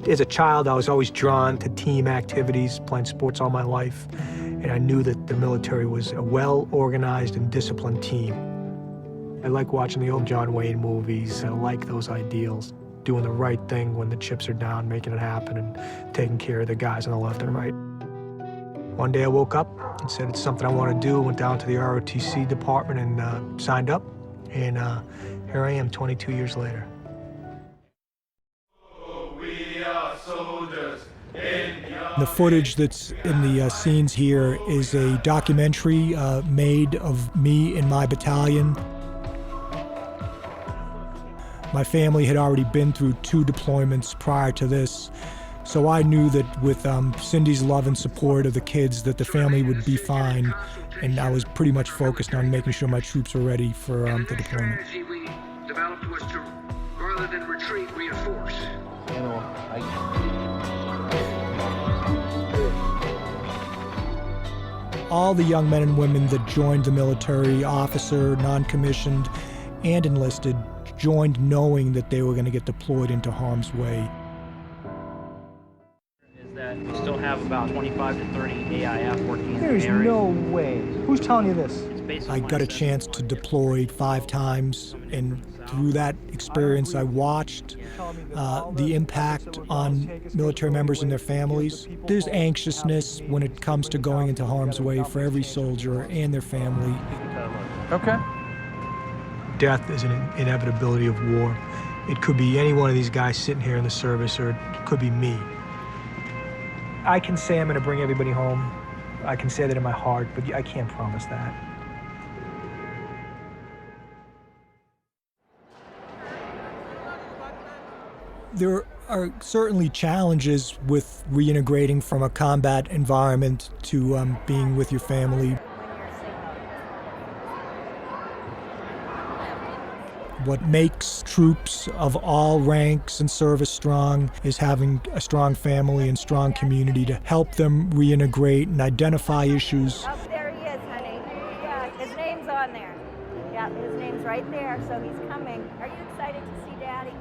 As a child, I was always drawn to team activities, playing sports all my life, and I knew that the military was a well-organized and disciplined team. I like watching the old John Wayne movies. I like those ideals, doing the right thing when the chips are down, making it happen, and taking care of the guys on the left and right. One day I woke up and said it's something I want to do, went down to the ROTC department and signed up, and here I am 22 years later. The footage that's in the scenes here is a documentary made of me and my battalion. My family had already been through 2 deployments prior to this, so I knew that with Cindy's love and support of the kids that the family would be fine, and I was pretty much focused on making sure my troops were ready for the deployment. The strategy we developed was to, rather than retreat, reinforce. All the young men and women that joined the military, officer, non-commissioned, and enlisted, joined knowing that they were going to get deployed into harm's way. Is that we still have about 25 to 30 AIF working in the area. There's no way. Who's telling you this? I got a chance to deploy 5 times, and through that experience I watched the impact on military members and their families. There's anxiousness when it comes to going into harm's way for every soldier and their family. Okay. Death is an inevitability of war. It could be any one of these guys sitting here in the service, or it could be me. I can say I'm going to bring everybody home. I can say that in my heart, but I can't promise that. There are certainly challenges with reintegrating from a combat environment to being with your family. What makes troops of all ranks and service strong is having a strong family and strong community to help them reintegrate and identify issues. Oh, there he is, honey. Yeah, his name's on there. Yeah, his name's right there, so he's coming. Are you excited to see Daddy?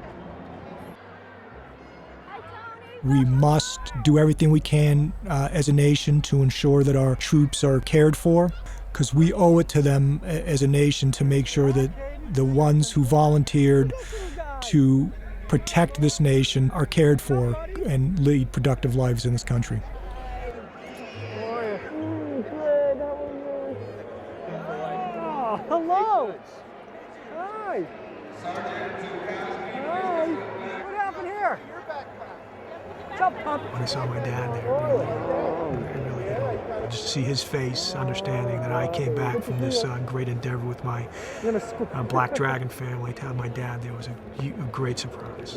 We must do everything we can as a nation to ensure that our troops are cared for, because we owe it to them as a nation to make sure that the ones who volunteered to protect this nation are cared for and lead productive lives in this country. Oh, hello. Hi. Hi. What happened here? What's up, Pop? When I saw my dad there, it really hit home. Just to see his face, understanding that I came back from this great endeavor with my Black Dragon family, to have my dad there was a great surprise.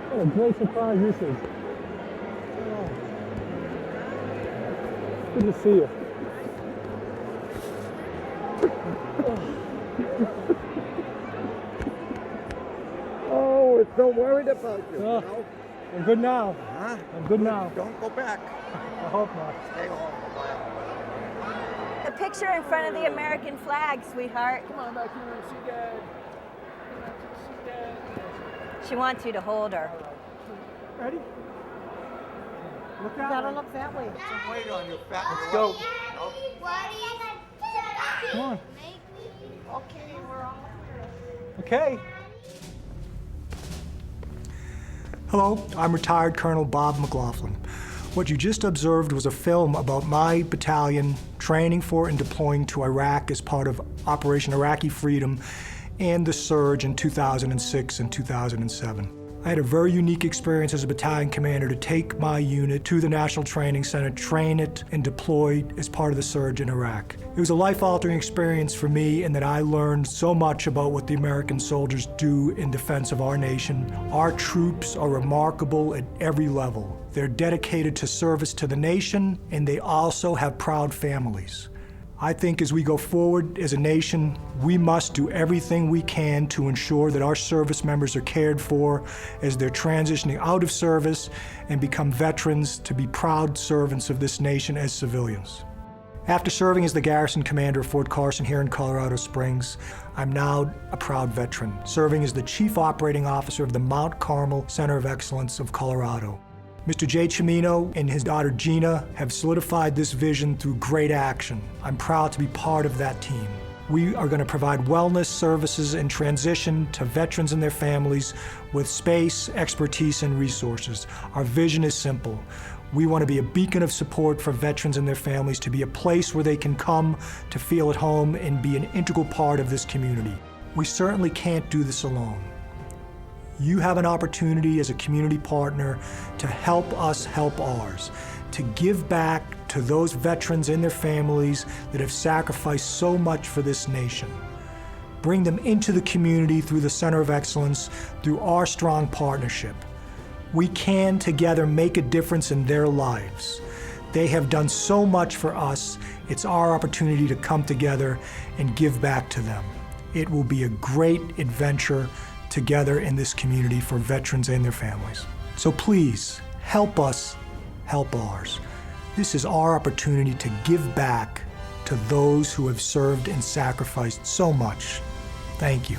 What a great surprise this is. Good to see you. Oh, we're so worried about you. Oh, I'm good now. Huh? I'm good now. Don't go back. I hope not. Stay home. The picture in front of the American flag, sweetheart. Come on back here and see Dad. Come back here and see Dad. She wants you to hold her. Ready? Look out. Gotta look that way. Some weight on your fat. Let's go. Nope. Come on. Okay, we're all Okay. Hello, I'm retired Colonel Bob McLaughlin. What you just observed was a film about my battalion training for and deploying to Iraq as part of Operation Iraqi Freedom and the surge in 2006 and 2007. I had a very unique experience as a battalion commander to take my unit to the National Training Center, train it, and deploy as part of the surge in Iraq. It was a life-altering experience for me in that I learned so much about what the American soldiers do in defense of our nation. Our troops are remarkable at every level. They're dedicated to service to the nation, and they also have proud families. I think as we go forward as a nation, we must do everything we can to ensure that our service members are cared for as they're transitioning out of service and become veterans to be proud servants of this nation as civilians. After serving as the garrison commander of Fort Carson here in Colorado Springs, I'm now a proud veteran, serving as the Chief Operating Officer of the Mount Carmel Center of Excellence of Colorado. Mr. Jay Cimino and his daughter Gina have solidified this vision through great action. I'm proud to be part of that team. We are going to provide wellness services and transition to veterans and their families with space, expertise, and resources. Our vision is simple. We want to be a beacon of support for veterans and their families, to be a place where they can come to feel at home and be an integral part of this community. We certainly can't do this alone. You have an opportunity as a community partner to help us help ours, to give back to those veterans and their families that have sacrificed so much for this nation. Bring them into the community through the Center of Excellence, through our strong partnership. We can together make a difference in their lives. They have done so much for us. It's our opportunity to come together and give back to them. It will be a great adventure together in this community for veterans and their families. So please, help us help ours. This is our opportunity to give back to those who have served and sacrificed so much. Thank you.